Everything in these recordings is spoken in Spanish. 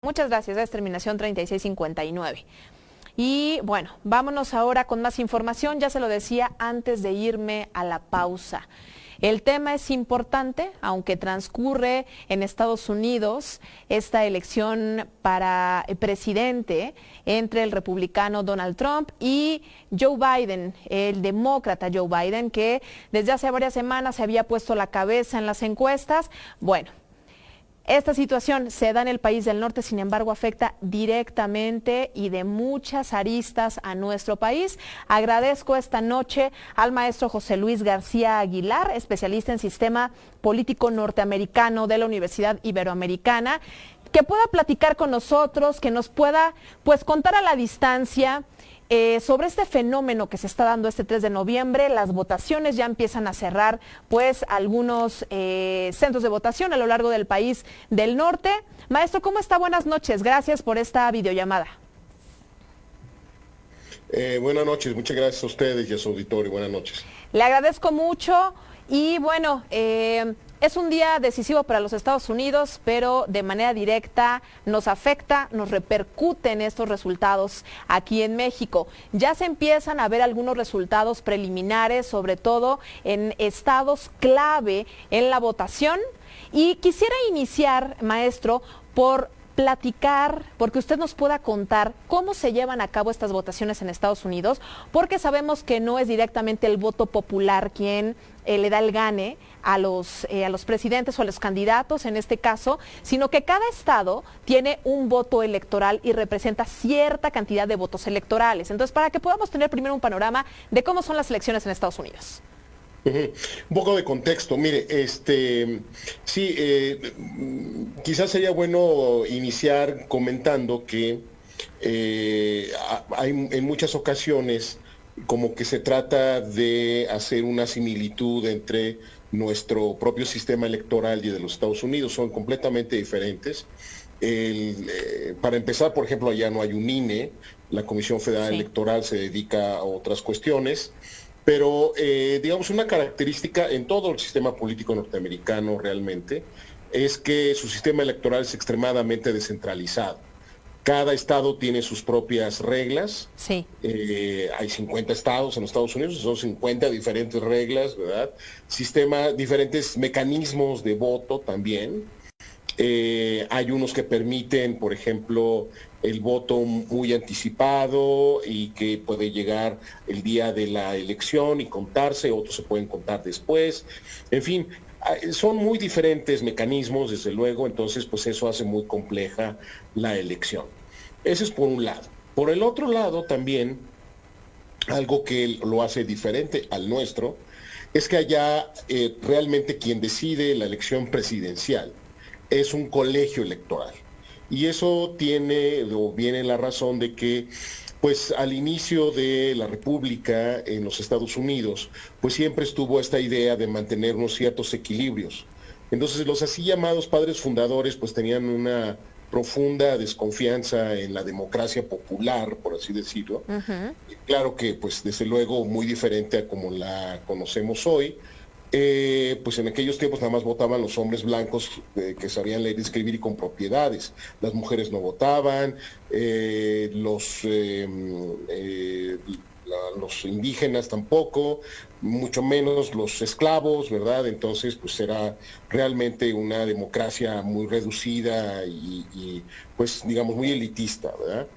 Muchas gracias, es terminación 3659. Y bueno, vámonos ahora con más información, ya se lo decía antes de irme a la pausa. El tema es importante, aunque transcurre en Estados Unidos esta elección para presidente entre el republicano Donald Trump y Joe Biden, el demócrata Joe Biden, que desde hace varias semanas se había puesto la cabeza en las encuestas. Bueno, esta situación se da en el país del norte, sin embargo, afecta directamente y de muchas aristas a nuestro país. Agradezco esta noche al maestro José Luis García Aguilar, especialista en sistema político norteamericano de la Universidad Iberoamericana, que pueda platicar con nosotros, que nos pueda contar a la distancia sobre este fenómeno que se está dando este 3 de noviembre. Las votaciones ya empiezan a cerrar algunos centros de votación a lo largo del país del norte. Maestro, ¿cómo está? Buenas noches, gracias por esta videollamada. Buenas noches, muchas gracias a ustedes y a su auditorio, buenas noches. Le agradezco mucho y bueno, es un día decisivo para los Estados Unidos, pero de manera directa nos afecta, nos repercuten estos resultados aquí en México. Ya se empiezan a ver algunos resultados preliminares, sobre todo en estados clave en la votación. Y quisiera iniciar, maestro, por platicar, porque usted nos pueda contar cómo se llevan a cabo estas votaciones en Estados Unidos, porque sabemos que no es directamente el voto popular quien le da el gane a los presidentes o a los candidatos en este caso, sino que cada estado tiene un voto electoral y representa cierta cantidad de votos electorales. Entonces, para que podamos tener primero un panorama de cómo son las elecciones en Estados Unidos. Un poco de contexto, mire, sí, quizás sería bueno iniciar comentando que hay en muchas ocasiones como que se trata de hacer una similitud entre nuestro propio sistema electoral y de los Estados Unidos, son completamente diferentes. Para empezar, por ejemplo, allá no hay un INE, la Comisión Federal Electoral se dedica a otras cuestiones. Pero, digamos, una característica en todo el sistema político norteamericano realmente es que su sistema electoral es extremadamente descentralizado. Cada estado tiene sus propias reglas. Sí. Hay 50 estados en los Estados Unidos, son 50 diferentes reglas, ¿verdad? Diferentes mecanismos de voto también. Hay unos que permiten, por ejemplo, el voto muy anticipado y que puede llegar el día de la elección y contarse, otros se pueden contar después. En fin, son muy diferentes mecanismos, desde luego, entonces pues eso hace muy compleja la elección. Ese es por un lado. Por el otro lado también, algo que lo hace diferente al nuestro, es que allá realmente quien decide la elección presidencial es un colegio electoral. Y eso viene la razón de que, pues al inicio de la República en los Estados Unidos, pues siempre estuvo esta idea de mantener unos ciertos equilibrios. Entonces los así llamados padres fundadores pues tenían una profunda desconfianza en la democracia popular, por así decirlo. Uh-huh. Claro que pues desde luego muy diferente a como la conocemos hoy. Pues en aquellos tiempos nada más votaban los hombres blancos que sabían leer y escribir y con propiedades. Las mujeres no votaban, los indígenas tampoco, mucho menos los esclavos, ¿verdad? Entonces pues era realmente una democracia muy reducida y pues digamos muy elitista, ¿verdad?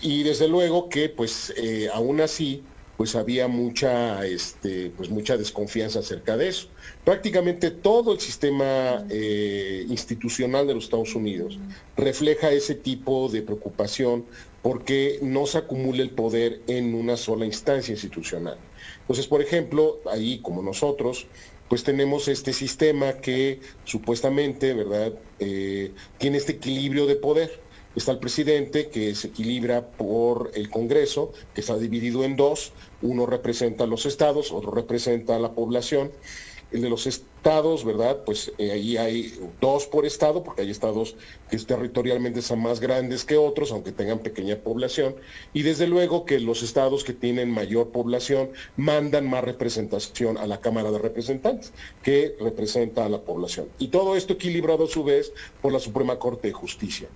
Y desde luego que pues aún así pues había mucha desconfianza acerca de eso. Prácticamente todo el sistema institucional de los Estados Unidos refleja ese tipo de preocupación porque no se acumula el poder en una sola instancia institucional. Entonces, por ejemplo, ahí como nosotros, pues tenemos este sistema que supuestamente, ¿verdad?, tiene este equilibrio de poder. Está el presidente, que se equilibra por el Congreso, que está dividido en dos. Uno representa a los estados, otro representa a la población. El de los estados, ¿verdad? Pues ahí hay 2 por estado, porque hay estados que territorialmente son más grandes que otros, aunque tengan pequeña población, y desde luego que los estados que tienen mayor población mandan más representación a la Cámara de Representantes, que representa a la población. Y todo esto equilibrado a su vez por la Suprema Corte de Justicia.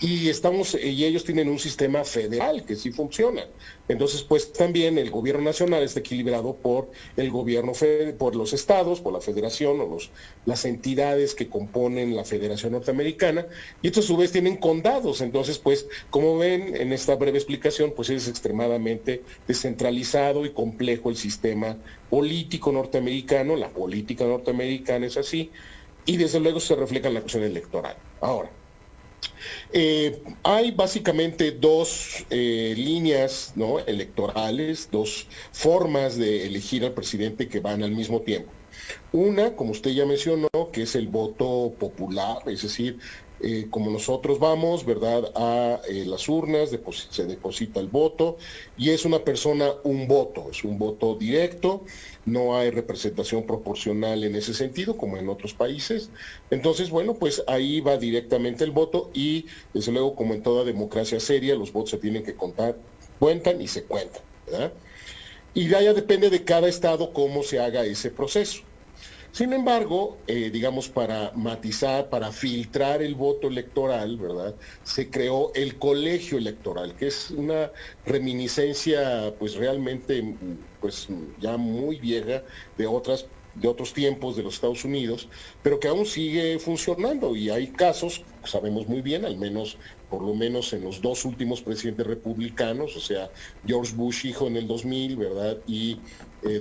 Y ellos tienen un sistema federal que sí funciona. Entonces, pues también el gobierno nacional está equilibrado por el gobierno por los estados, por la federación o las entidades que componen la Federación Norteamericana, y estos a su vez tienen condados. Entonces, pues, como ven en esta breve explicación, pues es extremadamente descentralizado y complejo el sistema político norteamericano, la política norteamericana es así, y desde luego se refleja en la cuestión electoral. Ahora, hay básicamente 2 líneas, ¿no?, electorales, 2 formas de elegir al presidente que van al mismo tiempo. Una, como usted ya mencionó, que es el voto popular, es decir, como nosotros vamos, ¿verdad?, a las urnas, se deposita el voto, y es una persona, un voto, es un voto directo, no hay representación proporcional en ese sentido, como en otros países. Entonces, bueno, pues ahí va directamente el voto, y desde luego, como en toda democracia seria, los votos se tienen que contar, cuentan y se cuentan, ¿verdad? Y de allá depende de cada estado cómo se haga ese proceso. Sin embargo, digamos, para matizar, para filtrar el voto electoral, ¿verdad?, se creó el colegio electoral, que es una reminiscencia, pues realmente, pues ya muy vieja de otros tiempos de los Estados Unidos, pero que aún sigue funcionando, y hay casos, sabemos muy bien, al menos, por lo menos en los 2 últimos presidentes republicanos, o sea, George Bush hijo en el 2000, ¿verdad?, y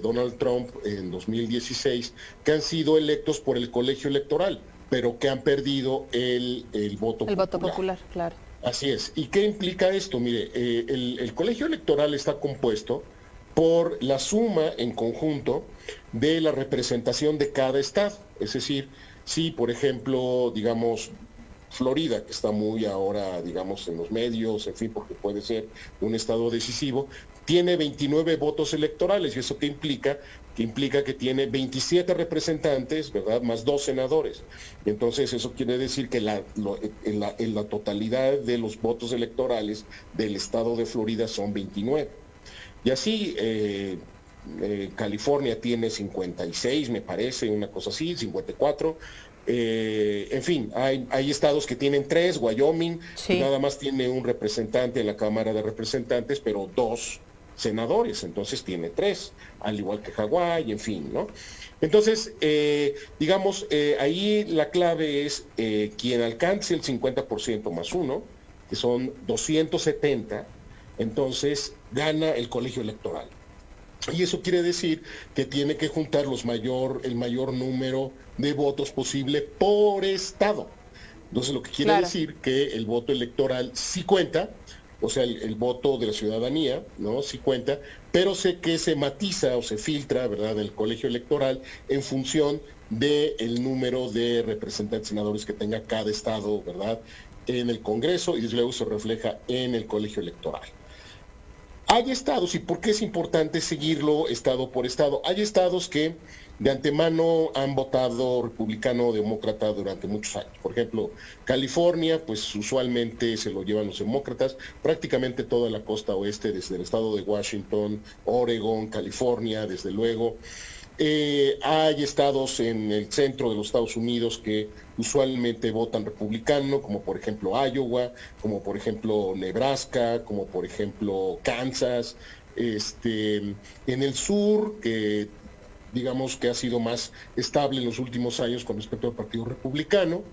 Donald Trump en 2016, que han sido electos por el colegio electoral, pero que han perdido el voto popular. El voto popular, claro. Así es. ¿Y qué implica esto? Mire, el colegio electoral está compuesto por la suma en conjunto de la representación de cada estado. Es decir, si por ejemplo, digamos, Florida, que está muy ahora, digamos, en los medios, en fin, porque puede ser un estado decisivo, tiene 29 votos electorales, y eso ¿qué implica? Que implica que tiene 27 representantes, ¿verdad?, más 2 senadores. Entonces eso quiere decir que en la totalidad de los votos electorales del estado de Florida son 29. Y así, California tiene 56, me parece, una cosa así, 54. En fin, hay estados que tienen 3, Wyoming, Sí. que nada más tiene un representante en la Cámara de Representantes, pero 2 senadores, entonces tiene 3, al igual que Hawái, en fin, ¿no? Entonces, digamos, ahí la clave es quien alcance el 50% más 1, que son 270, entonces gana el colegio electoral. Y eso quiere decir que tiene que juntar el mayor número de votos posible por estado. Entonces lo que quiere decir que el voto electoral sí cuenta, o sea, el voto de la ciudadanía, ¿no?, sí cuenta, pero sé que se matiza o se filtra, ¿verdad?, del colegio electoral en función del número de representantes senadores que tenga cada estado, ¿verdad?, en el Congreso, y desde luego se refleja en el colegio electoral. Hay estados, y por qué es importante seguirlo estado por estado, hay estados que de antemano han votado republicano o demócrata durante muchos años. Por ejemplo, California, pues usualmente se lo llevan los demócratas, prácticamente toda la costa oeste, desde el estado de Washington, Oregon, California, desde luego. Hay estados en el centro de los Estados Unidos que usualmente votan republicano, como por ejemplo Iowa, como por ejemplo Nebraska, como por ejemplo Kansas. En el sur, que digamos que ha sido más estable en los últimos años con respecto al Partido Republicano.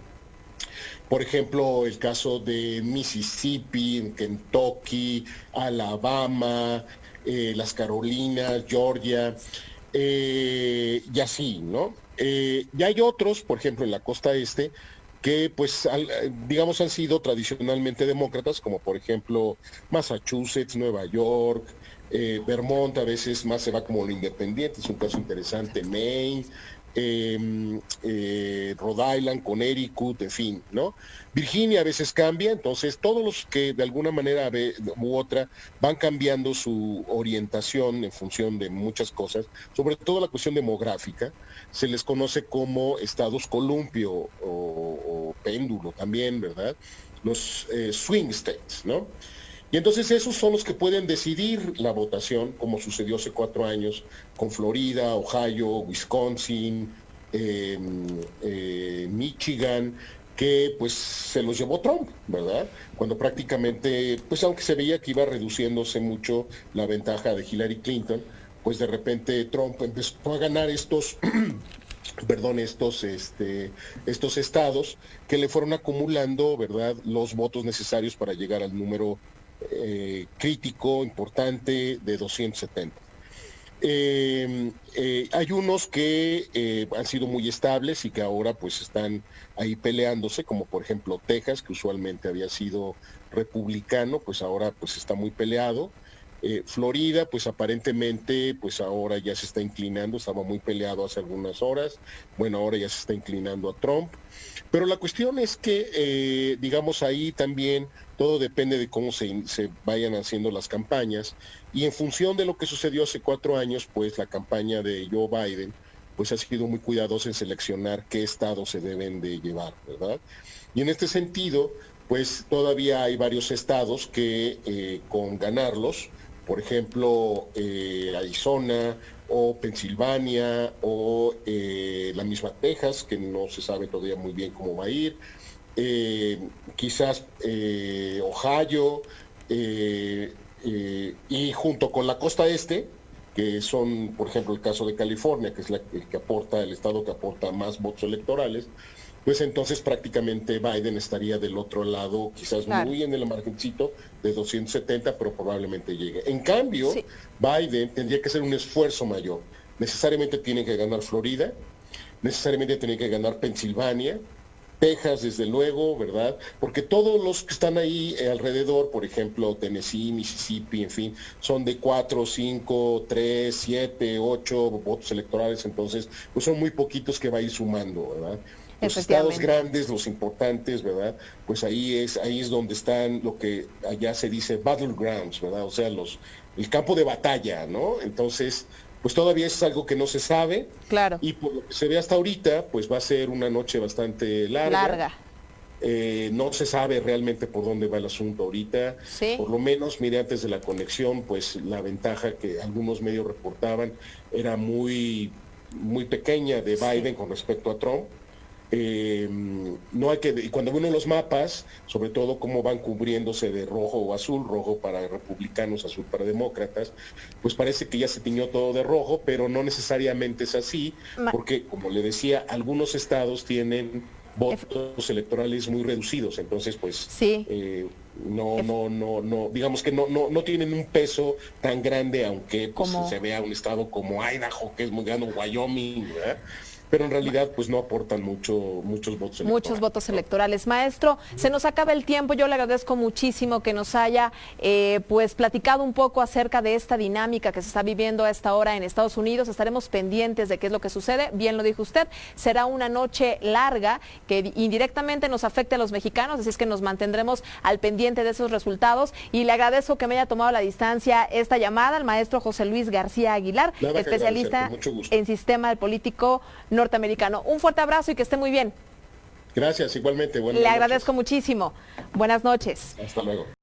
Por ejemplo, el caso de Mississippi, Kentucky, Alabama, las Carolinas, Georgia, y así, ¿no? Y hay otros, por ejemplo, en la costa este, que pues digamos han sido tradicionalmente demócratas, como por ejemplo Massachusetts, Nueva York, Vermont a veces más se va como lo independiente, es un caso interesante, Maine, Rhode Island, Connecticut, en fin, ¿no? Virginia a veces cambia, entonces todos los que de alguna manera u otra van cambiando su orientación en función de muchas cosas, sobre todo la cuestión demográfica, se les conoce como estados columpio o péndulo también, ¿verdad? Los swing states, ¿no? Y entonces esos son los que pueden decidir la votación, como sucedió hace 4 años con Florida, Ohio, Wisconsin, Michigan, que pues se los llevó Trump, ¿verdad? Cuando prácticamente, pues aunque se veía que iba reduciéndose mucho la ventaja de Hillary Clinton, pues de repente Trump empezó a ganar estos estos estados que le fueron acumulando, ¿verdad?, los votos necesarios para llegar al número crítico, importante, de 270. Hay unos que han sido muy estables y que ahora pues están ahí peleándose, como por ejemplo Texas, que usualmente había sido republicano, pues ahora pues está muy peleado. Florida, pues aparentemente, pues ahora ya se está inclinando, estaba muy peleado hace algunas horas, bueno, ahora ya se está inclinando a Trump. Pero la cuestión es que, digamos, ahí también todo depende de cómo se vayan haciendo las campañas, y en función de lo que sucedió hace 4 años, pues la campaña de Joe Biden, pues ha sido muy cuidadosa en seleccionar qué estados se deben de llevar, ¿verdad? Y en este sentido, pues todavía hay varios estados que con ganarlos, por ejemplo, Arizona o Pensilvania o la misma Texas, que no se sabe todavía muy bien cómo va a ir, quizás Ohio, y junto con la costa este, que son, por ejemplo, el caso de California, que es el estado que aporta más votos electorales, pues entonces prácticamente Biden estaría del otro lado, quizás claro, muy en el margencito de 270, pero probablemente llegue. En cambio, sí, Biden tendría que hacer un esfuerzo mayor. Necesariamente tiene que ganar Florida, necesariamente tiene que ganar Pensilvania, Texas, desde luego, ¿verdad? Porque todos los que están ahí alrededor, por ejemplo, Tennessee, Mississippi, en fin, son de 4, 5, 3, 7, 8 votos electorales, entonces, pues son muy poquitos que va a ir sumando, ¿verdad? Los estados grandes, los importantes, ¿verdad? Pues ahí es donde están lo que allá se dice battlegrounds, ¿verdad? O sea, el campo de batalla, ¿no? Entonces, pues todavía es algo que no se sabe. Claro. Y por lo que se ve hasta ahorita, pues va a ser una noche bastante larga. No se sabe realmente por dónde va el asunto ahorita. ¿Sí? Por lo menos, mire, antes de la conexión, pues la ventaja que algunos medios reportaban era muy, muy pequeña de Biden, sí, con respecto a Trump. No hay que, y cuando uno los mapas, sobre todo cómo van cubriéndose de rojo o azul, rojo para republicanos, azul para demócratas, pues parece que ya se tiñó todo de rojo, pero no necesariamente es así, porque como le decía, algunos estados tienen votos electorales muy reducidos, entonces pues sí, no, digamos que no tienen un peso tan grande, aunque pues, se vea un estado como Idaho, que es muy grande, Wyoming, ¿verdad? Pero en realidad pues no aportan muchos votos electorales. Muchos votos electorales. Maestro, se nos acaba el tiempo, yo le agradezco muchísimo que nos haya pues platicado un poco acerca de esta dinámica que se está viviendo a esta hora en Estados Unidos. Estaremos pendientes de qué es lo que sucede, bien lo dijo usted, será una noche larga que indirectamente nos afecte a los mexicanos, así es que nos mantendremos al pendiente de esos resultados, y le agradezco que me haya tomado la distancia esta llamada al maestro José Luis García Aguilar, especialista en sistema político norteamericano. Un fuerte abrazo y que esté muy bien. Gracias, igualmente. Le agradezco muchísimo. Buenas noches. Hasta luego.